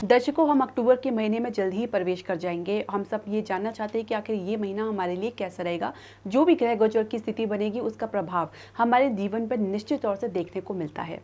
दर्शकों, हम अक्टूबर के महीने में जल्द ही प्रवेश कर जाएंगे। हम सब ये जानना चाहते हैं कि आखिर ये महीना हमारे लिए कैसा रहेगा। जो भी ग्रह गोचर की स्थिति बनेगी उसका प्रभाव हमारे जीवन पर निश्चित तौर से देखने को मिलता है।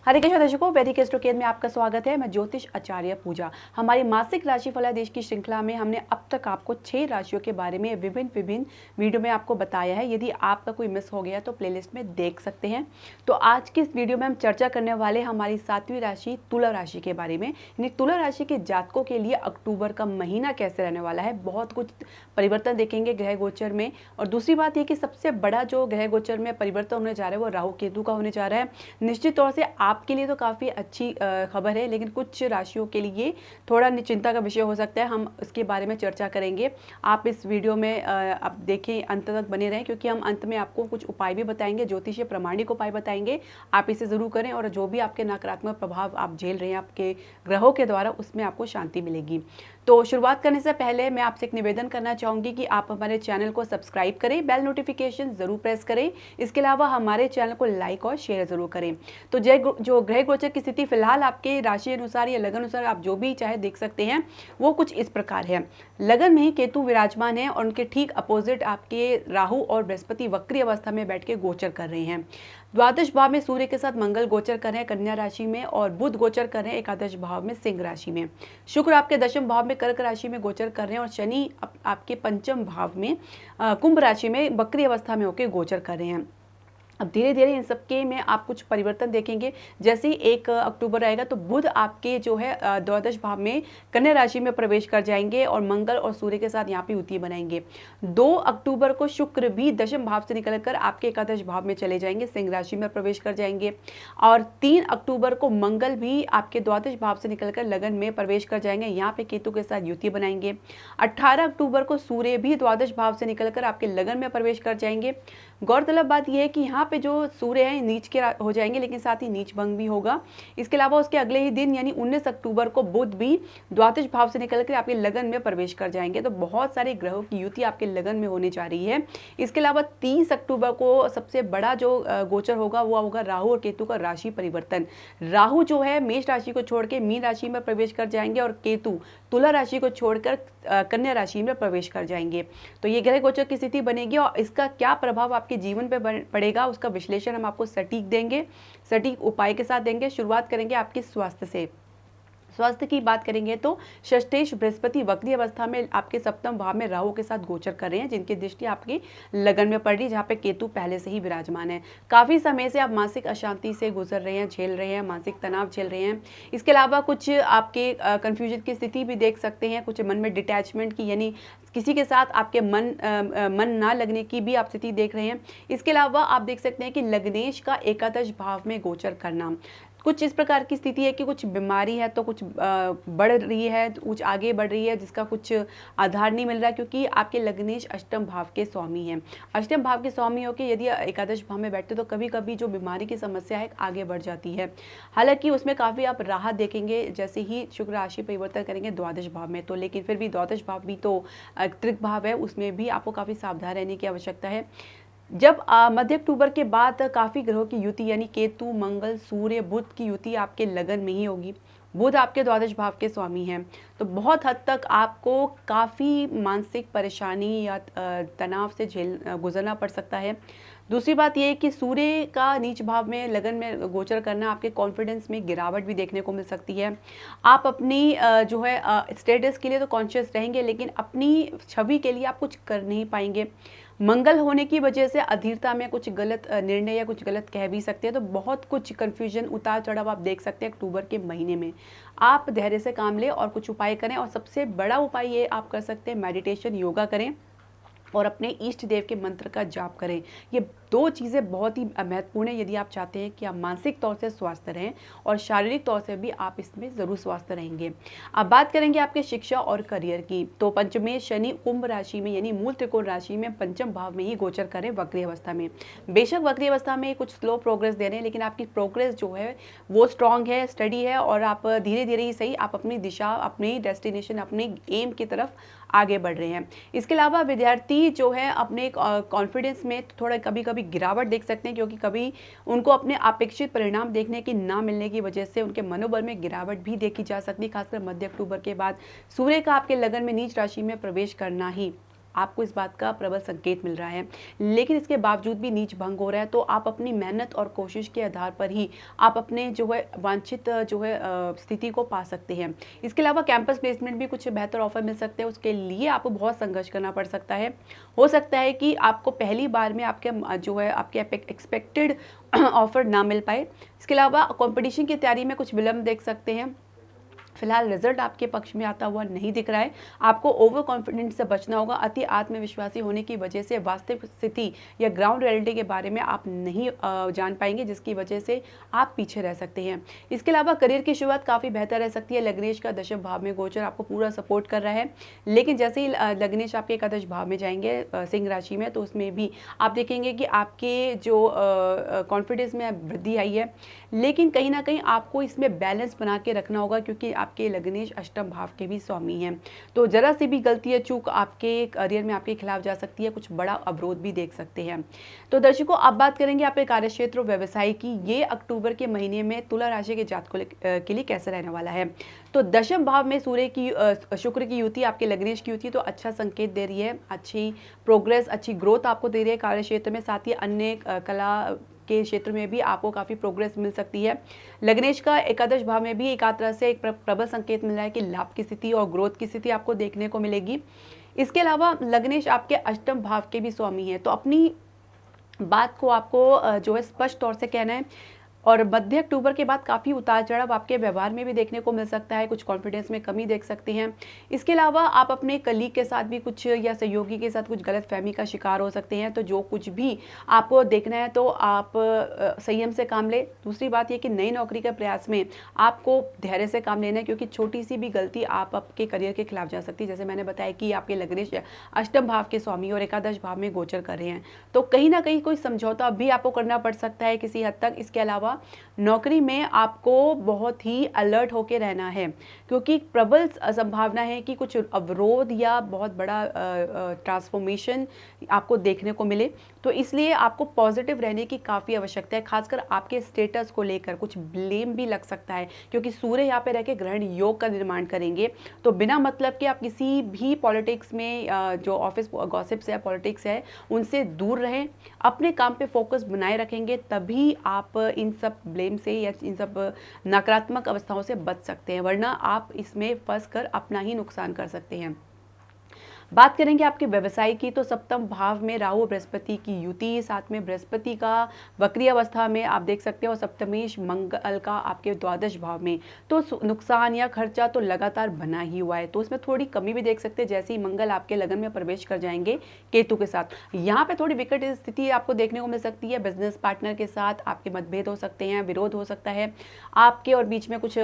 हरे कृष्ण दर्शकों, वैदिक एस्ट्रोकेद में आपका स्वागत है। मैं ज्योतिष आचार्य पूजा। हमारी मासिक राशि फलादेश की श्रृंखला में हमने अब तक आपको 6 राशियों के बारे में विभिन्न वीडियो में आपको बताया है। यदि आपका कोई मिस हो गया तो प्लेलिस्ट में देख सकते हैं। तो आज की इस वीडियो में हम चर्चा करने वाले हमारी 7वीं राशि तुला राशि के बारे में। यानी तुला राशि के जातकों के लिए अक्टूबर का महीना कैसे रहने वाला है। बहुत कुछ परिवर्तन देखेंगे ग्रह गोचर में। और दूसरी बात यह कि सबसे बड़ा जो ग्रह गोचर में परिवर्तन होने जा रहा है वो राहु केतु का होने जा रहा है। निश्चित तौर से आपके लिए तो काफ़ी अच्छी खबर है, लेकिन कुछ राशियों के लिए थोड़ा चिंता का विषय हो सकता है। हम इसके बारे में चर्चा करेंगे। आप इस वीडियो में आप देखें, अंत तक बने रहें, क्योंकि हम अंत में आपको कुछ उपाय भी बताएंगे, ज्योतिषीय प्रामाणिक उपाय बताएंगे। आप इसे ज़रूर करें और जो भी आपके नकारात्मक प्रभाव आप झेल रहे हैं आपके ग्रहों के द्वारा, उसमें आपको शांति मिलेगी। तो शुरुआत करने से पहले मैं आपसे एक निवेदन करना चाहूँगी कि आप हमारे चैनल को सब्सक्राइब करें, बेल नोटिफिकेशन ज़रूर प्रेस करें। इसके अलावा हमारे चैनल को लाइक और शेयर ज़रूर करें। तो जो ग्रह गोचर की स्थिति फिलहाल आपके राशि अनुसार या लगन अनुसार आप जो भी चाहे देख सकते हैं, वो कुछ इस प्रकार है। लगन में ही केतु विराजमान है और उनके ठीक अपोजिट आपके राहु और बृहस्पति वक्री अवस्था में बैठ के गोचर कर रहे हैं। द्वादश भाव में सूर्य के साथ मंगल गोचर कर रहे हैं कन्या राशि में, और बुध गोचर कर रहे हैं एकादश भाव में सिंह राशि में। शुक्र आपके दशम भाव में कर्क राशि में गोचर कर रहे हैं, और शनि आपके पंचम भाव में कुंभ राशि में वक्री अवस्था में होकर गोचर कर रहे हैं। अब धीरे धीरे इन सबके में आप कुछ परिवर्तन देखेंगे। जैसे ही 1 अक्टूबर आएगा तो बुध आपके जो है द्वादश भाव में कन्या राशि में प्रवेश कर जाएंगे और मंगल और सूर्य के साथ यहाँ पे युति बनाएंगे। 2 अक्टूबर को शुक्र भी दशम भाव से निकलकर आपके एकादश भाव में चले जाएंगे, सिंह राशि में प्रवेश कर जाएंगे। और 3 अक्टूबर को मंगल भी आपके द्वादश भाव से निकलकर लगन में प्रवेश कर जाएंगे, यहाँ पे केतु के साथ युति बनाएंगे। 18 अक्टूबर को सूर्य भी द्वादश भाव से निकलकर आपके लगन में प्रवेश कर जाएंगे। गौरतलब बात यह है कि यहाँ पे जो सूर्य है नीच के हो जाएंगे, लेकिन साथ ही नीच भंग भी होगा। इसके अलावा उसके अगले ही दिन यानी 19 अक्टूबर को बुध भी द्वादश भाव से निकलकर आपके लगन में प्रवेश कर जाएंगे। तो बहुत सारे ग्रहों की युति आपके लगन में होने जा रही है। इसके अलावा 30 अक्टूबर को सबसे बड़ा जो गोचर होगा वो होगा राहु और केतु का राशि परिवर्तन। राहु जो है मेष राशि को छोड़ के मीन राशि में प्रवेश कर जाएंगे, और केतु तुला राशि को छोड़कर कन्या राशि में प्रवेश कर जाएंगे। तो ये ग्रह गोचर की स्थिति बनेगी, और इसका क्या प्रभाव आपके जीवन पे पड़ेगा उसका विश्लेषण हम आपको सटीक देंगे, सटीक उपाय के साथ देंगे। शुरुआत करेंगे आपके स्वास्थ्य से। स्वास्थ्य की बात करेंगे तो षष्ठेश बृहस्पति वक्री अवस्था में आपके सप्तम भाव में राहु के साथ गोचर कर रहे हैं, जिनकी दृष्टि आपकी लगन में पड़ रही है, जहाँ पे केतु पहले से ही विराजमान है। काफ़ी समय से आप मानसिक अशांति से गुजर रहे हैं, झेल रहे हैं, मानसिक तनाव झेल रहे हैं। इसके अलावा कुछ आपके कन्फ्यूजन की स्थिति भी देख सकते हैं, कुछ मन में डिटैचमेंट की, यानी किसी के साथ आपके मन ना लगने की भी आप स्थिति देख रहे हैं। इसके अलावा आप देख सकते हैं कि लग्नेश का एकादश भाव में गोचर करना कुछ इस प्रकार की स्थिति है कि कुछ बीमारी है तो कुछ बढ़ रही है, कुछ आगे बढ़ रही है, जिसका कुछ आधार नहीं मिल रहा है, क्योंकि आपके लग्नेश अष्टम भाव के स्वामी हैं। अष्टम भाव के स्वामी होकर यदि एकादश भाव में बैठते तो कभी कभी जो बीमारी की समस्या है आगे बढ़ जाती है। हालांकि उसमें काफ़ी आप राहत देखेंगे जैसे ही शुक्र राशि परिवर्तन करेंगे द्वादश भाव में। तो लेकिन फिर भी द्वादश भाव भी तो त्रिक भाव है, उसमें भी आपको काफ़ी सावधान रहने की आवश्यकता है। जब मध्य अक्टूबर के बाद काफ़ी ग्रहों की युति यानी केतु मंगल सूर्य बुध की युति आपके लगन में ही होगी। बुध आपके द्वादश भाव के स्वामी हैं, तो बहुत हद तक आपको काफ़ी मानसिक परेशानी या तनाव से गुजरना पड़ सकता है। दूसरी बात यह है कि सूर्य का नीच भाव में लगन में गोचर करना आपके कॉन्फिडेंस में गिरावट भी देखने को मिल सकती है। आप अपनी जो है स्टेटस के लिए तो कॉन्शियस रहेंगे, लेकिन अपनी छवि के लिए आप कुछ कर नहीं पाएंगे। मंगल होने की वजह से अधीरता में कुछ गलत निर्णय या कुछ गलत कह भी सकते हैं। तो बहुत कुछ कन्फ्यूजन उतार चढ़ाव आप देख सकते हैं अक्टूबर के महीने में। आप धैर्य से काम लें और कुछ उपाय करें, और सबसे बड़ा उपाय ये आप कर सकते हैं, मेडिटेशन योगा करें और अपने इष्ट देव के मंत्र का जाप करें। ये 2 चीज़ें बहुत ही महत्वपूर्ण है यदि आप चाहते हैं कि आप मानसिक तौर से स्वस्थ रहें और शारीरिक तौर से भी आप इसमें ज़रूर स्वस्थ रहेंगे। अब बात करेंगे आपके शिक्षा और करियर की। तो पंचमेश शनि कुंभ राशि में यानी मूल त्रिकोण राशि में पंचम भाव में ही गोचर करें वक्री अवस्था में। बेशक वक्री अवस्था में कुछ स्लो प्रोग्रेस दे रहे हैं, लेकिन आपकी प्रोग्रेस जो है वो स्ट्रांग है, स्टडी है, और आप धीरे धीरे ही सही आप अपनी दिशा, अपनी डेस्टिनेशन, अपनी एम की तरफ आगे बढ़ रहे हैं। इसके अलावा विद्यार्थी जो है अपने कॉन्फिडेंस में थोड़ा कभी कभी कभी गिरावट देख सकते हैं, क्योंकि कभी उनको अपने अपेक्षित परिणाम देखने की ना मिलने की वजह से उनके मनोबल में गिरावट भी देखी जा सकती है। खासकर मध्य अक्टूबर के बाद सूर्य का आपके लगन में नीच राशि में प्रवेश करना ही आपको इस बात का प्रबल संकेत मिल रहा है। लेकिन इसके बावजूद भी नीच भंग हो रहा है, तो आप अपनी मेहनत और कोशिश के आधार पर ही आप अपने जो है वांछित स्थिति को पा सकते हैं। इसके अलावा कैंपस प्लेसमेंट भी कुछ बेहतर ऑफर मिल सकते हैं, उसके लिए आपको बहुत संघर्ष करना पड़ सकता है। हो सकता है कि आपको पहली बार में आपके एक्सपेक्टेड ऑफर ना मिल पाए। इसके अलावा कंपटीशन की तैयारी में कुछ विलंब देख सकते हैं। फिलहाल रिजल्ट आपके पक्ष में आता हुआ नहीं दिख रहा है। आपको ओवर कॉन्फिडेंस से बचना होगा। अति आत्मविश्वासी होने की वजह से वास्तविक स्थिति या ग्राउंड रियलिटी के बारे में आप नहीं जान पाएंगे, जिसकी वजह से आप पीछे रह सकते हैं। इसके अलावा करियर की शुरुआत काफ़ी बेहतर रह सकती है। लग्नेश का दशम भाव में गोचर आपको पूरा सपोर्ट कर रहा है, लेकिन जैसे ही लग्नेश आपके एकादश भाव में जाएंगे सिंह राशि में, तो उसमें भी आप देखेंगे कि आपके जो कॉन्फिडेंस में वृद्धि आई है। लेकिन कहीं ना कहीं आपको इसमें बैलेंस बना के रखना होगा, क्योंकि आपके लग्नेश अष्टम भाव के भी स्वामी हैं। तो जरा सी भी गलती या चूक आपके करियर में आपके खिलाफ जा सकती है, कुछ बड़ा अवरोध भी देख सकते हैं। तो दर्शकों, अब बात करेंगे आपके कार्यक्षेत्र और व्यवसाय की। ये अक्टूबर के महीने में तुला राशि के जातकों के लिए कैसे रहने वाला है। तो दशम भाव में सूर्य की शुक्र की युति, आपके लग्नेश की युति तो अच्छा संकेत दे रही है, अच्छी प्रोग्रेस, अच्छी ग्रोथ आपको दे रही है कार्यक्षेत्र में। साथ ही अन्य कला के क्षेत्र में भी आपको काफ़ी प्रोग्रेस मिल सकती है। लग्नेश का एकादश भाव में भी एक तरह से एक प्रबल संकेत मिल रहा है कि लाभ की स्थिति और ग्रोथ की स्थिति आपको देखने को मिलेगी। इसके अलावा लग्नेश आपके अष्टम भाव के भी स्वामी हैं, तो अपनी बात को आपको जो है स्पष्ट तौर से कहना है। और मध्य अक्टूबर के बाद काफ़ी उतार चढ़ाव आपके व्यवहार में भी देखने को मिल सकता है, कुछ कॉन्फिडेंस में कमी देख सकते हैं। इसके अलावा आप अपने कलीग के साथ भी कुछ या सहयोगी के साथ कुछ गलतफहमी का शिकार हो सकते हैं। तो जो कुछ भी आपको देखना है तो आप संयम से काम लें। दूसरी बात यह कि नई नौकरी के प्रयास में आपको धैर्य से काम लेना है, क्योंकि छोटी सी भी गलती आप आपके करियर के खिलाफ जा सकती है। जैसे मैंने बताया कि आपके लग्नेश अष्टम भाव के स्वामी और एकादश भाव में गोचर कर रहे हैं, तो कहीं ना कहीं कोई समझौता भी आपको करना पड़ सकता है किसी हद तक। इसके अलावा नौकरी में आपको बहुत ही अलर्ट होकर रहना है, क्योंकि प्रबल संभावना है कि कुछ अवरोध या बहुत बड़ा ट्रांसफॉर्मेशन आपको देखने को मिले। तो इसलिए आपको पॉजिटिव रहने की काफ़ी आवश्यकता है। खासकर आपके स्टेटस को लेकर कुछ ब्लेम भी लग सकता है, क्योंकि सूर्य यहाँ पे रह के ग्रहण योग का निर्माण करेंगे। तो बिना मतलब कि आप किसी भी पॉलिटिक्स में जो ऑफिस गॉसिप्स है, पॉलिटिक्स है, उनसे दूर रहें। अपने काम पे फोकस बनाए रखेंगे, तभी आप इन सब ब्लेम से या इन सब नकारात्मक अवस्थाओं से बच सकते हैं, वरना आप इसमें फंस कर अपना ही नुकसान कर सकते हैं। बात करेंगे आपके व्यवसाय की, तो सप्तम भाव में राहु बृहस्पति की युति, साथ में बृहस्पति का वक्री अवस्था में आप देख सकते हो, और सप्तमेश मंगल का आपके द्वादश भाव में। तो नुकसान या खर्चा तो लगातार बना ही हुआ है, तो उसमें थोड़ी कमी भी देख सकते हैं जैसे ही मंगल आपके लगन में प्रवेश कर जाएंगे केतु के साथ। यहाँ पे थोड़ी विकट स्थिति आपको देखने को मिल सकती है। बिजनेस पार्टनर के साथ आपके मतभेद हो सकते हैं, विरोध हो सकता है आपके और बीच में, कुछ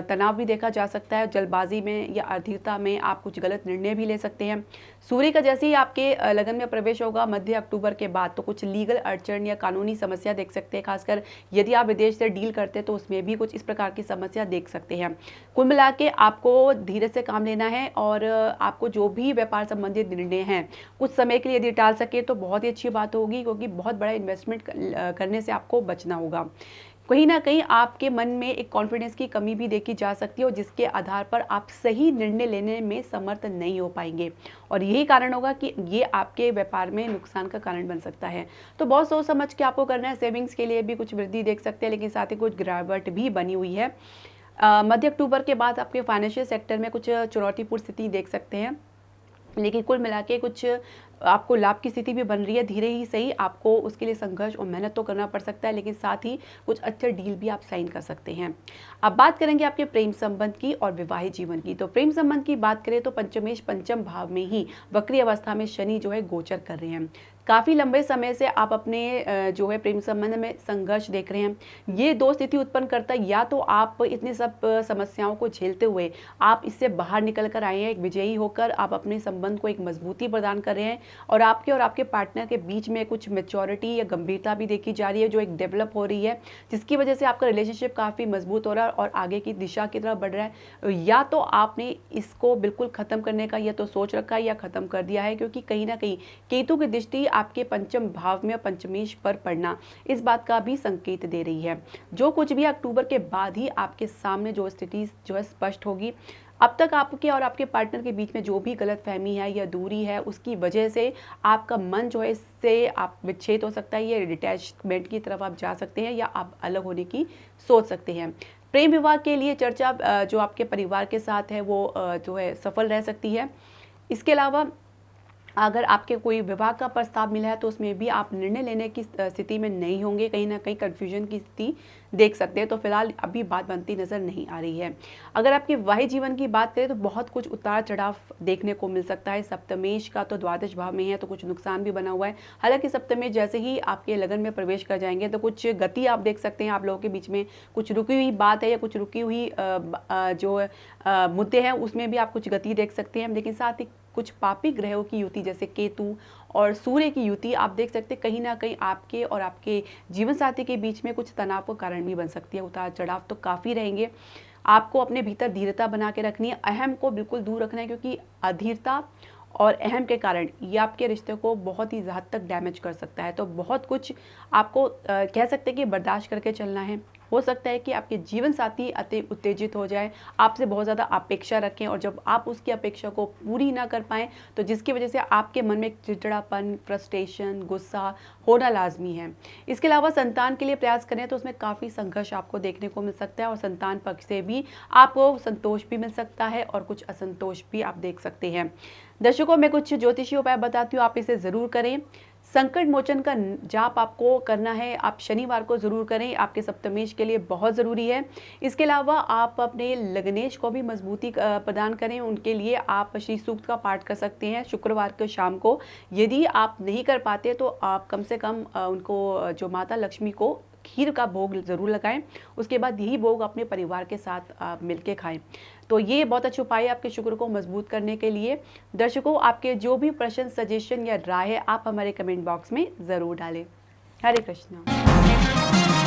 तनाव भी देखा जा सकता है। जल्दबाजी में या अधीरता में आप कुछ गलत निर्णय भी ले सकते हैं। सूर्य का जैसे ही आपके लगन में प्रवेश होगा मध्य अक्टूबर के बाद, तो कुछ लीगल अड़चन या कानूनी समस्या देख सकते हैं। खासकर यदि आप विदेश से डील करते हैं तो उसमें भी कुछ इस प्रकार की समस्या देख सकते हैं। कुल मिला के आपको धीरे से काम लेना है, और आपको जो भी व्यापार संबंधित निर्णय हैं कुछ समय के लिए यदि टाल सके तो बहुत ही अच्छी बात होगी, क्योंकि बहुत बड़ा इन्वेस्टमेंट करने से आपको बचना होगा। कहीं ना कहीं आपके मन में एक कॉन्फिडेंस की कमी भी देखी जा सकती है, और जिसके आधार पर आप सही निर्णय लेने में समर्थ नहीं हो पाएंगे, और यही कारण होगा कि ये आपके व्यापार में नुकसान का कारण बन सकता है। तो बहुत सोच समझ के आपको करना है। सेविंग्स के लिए भी कुछ वृद्धि देख सकते हैं, लेकिन साथ ही कुछ गिरावट भी बनी हुई है। मध्य अक्टूबर के बाद आपके फाइनेंशियल सेक्टर में कुछ चुनौतीपूर्ण स्थिति देख सकते हैं, लेकिन कुल मिला के कुछ आपको लाभ की स्थिति भी बन रही है। धीरे ही सही आपको उसके लिए संघर्ष और मेहनत तो करना पड़ सकता है, लेकिन साथ ही कुछ अच्छे डील भी आप साइन कर सकते हैं। अब बात करेंगे आपके प्रेम संबंध की और विवाहित जीवन की। तो प्रेम संबंध की बात करें तो पंचमेश पंचम भाव में ही वक्री अवस्था में शनि जो है गोचर कर रहे हैं। काफ़ी लंबे समय से आप अपने जो है प्रेम संबंध में संघर्ष देख रहे हैं। ये दो स्थिति उत्पन्न करता है, या तो आप इतने सब समस्याओं को झेलते हुए आप इससे बाहर निकल कर आए हैं, एक विजयी होकर आप अपने संबंध को एक मजबूती प्रदान कर रहे हैं, और आपके पार्टनर के बीच में कुछ मैच्योरिटी या गंभीरता भी देखी जा रही है जो एक डेवलप हो रही है, जिसकी वजह से आपका रिलेशनशिप काफ़ी मजबूत हो रहा है और आगे की दिशा की तरफ बढ़ रहा है। या तो आपने इसको बिल्कुल ख़त्म करने का या तो सोच रखा है या ख़त्म कर दिया है, क्योंकि कहीं ना कहीं केतु की दृष्टि आपके पंचम भाव में पंचमेश पर पड़ना इस बात का भी संकेत दे रही है। जो कुछ भी अक्टूबर के बाद ही आपके सामने जो स्थिति जो है स्पष्ट होगी। अब तक आपके और आपके पार्टनर के बीच में जो भी गलतफहमी है या दूरी है, उसकी वजह से आपका मन जो है इससे आप विच्छेद हो सकता है, या डिटैचमेंट की तरफ आप जा सकते हैं, या आप अलग होने की सोच सकते हैं। प्रेम विवाह के लिए चर्चा जो आपके परिवार के साथ है वो जो है सफल रह सकती है। इसके अलावा अगर आपके कोई विवाह का प्रस्ताव मिला है तो उसमें भी आप निर्णय लेने की स्थिति में नहीं होंगे, कहीं ना कहीं कन्फ्यूजन की स्थिति देख सकते हैं। तो फिलहाल अभी बात बनती नज़र नहीं आ रही है। अगर आपके वैवाहिक जीवन की बात करें तो बहुत कुछ उतार चढ़ाव देखने को मिल सकता है। सप्तमेश का तो द्वादश भाव में है तो कुछ नुकसान भी बना हुआ है। हालांकि सप्तमेश जैसे ही आपके लगन में प्रवेश कर जाएंगे तो कुछ गति आप देख सकते हैं। आप लोगों के बीच में कुछ रुकी हुई बात है या कुछ रुकी हुई जो मुद्दे हैं उसमें भी आप कुछ गति देख सकते हैं। लेकिन साथ ही कुछ पापी ग्रहों की युति जैसे केतु और सूर्य की युति आप देख सकते हैं, कहीं ना कहीं आपके और आपके जीवन साथी के बीच में कुछ तनाव का कारण भी बन सकती है। उतार चढ़ाव तो काफ़ी रहेंगे। आपको अपने भीतर धीरता बना के रखनी है, अहम को बिल्कुल दूर रखना है, क्योंकि अधीरता और अहम के कारण ये आपके रिश्ते को बहुत ही हद तक डैमेज कर सकता है। तो बहुत कुछ आपको कह सकते हैं कि बर्दाश्त करके चलना है। हो सकता है कि आपके जीवन साथी अति उत्तेजित हो जाए, आपसे बहुत ज़्यादा अपेक्षा रखें, और जब आप उसकी अपेक्षा को पूरी ना कर पाएँ तो जिसकी वजह से आपके मन में एक चिड़चिड़ापन, फ्रस्ट्रेशन, गुस्सा होना लाजमी है। इसके अलावा संतान के लिए प्रयास करें तो उसमें काफ़ी संघर्ष आपको देखने को मिल सकता है, और संतान पक्ष से भी आपको संतोष भी मिल सकता है और कुछ असंतोष भी आप देख सकते हैं। दर्शकों, मैं कुछ ज्योतिषी उपाय बताती हूँ, आप इसे ज़रूर करें। संकट मोचन का जाप आपको करना है, आप शनिवार को ज़रूर करें, आपके सप्तमेश के लिए बहुत ज़रूरी है। इसके अलावा आप अपने लग्नेश को भी मजबूती प्रदान करें, उनके लिए आप श्री सूक्त का पाठ कर सकते हैं शुक्रवार को शाम को। यदि आप नहीं कर पाते तो आप कम से कम उनको जो माता लक्ष्मी को खीर का भोग ज़रूर लगाएं। उसके बाद यही भोग अपने परिवार के साथ मिलके खाएं। तो ये बहुत अच्छा उपाय है आपके शुक्र को मजबूत करने के लिए। दर्शकों, आपके जो भी प्रश्न, सजेशन या राय है आप हमारे कमेंट बॉक्स में ज़रूर डालें। हरे कृष्णा।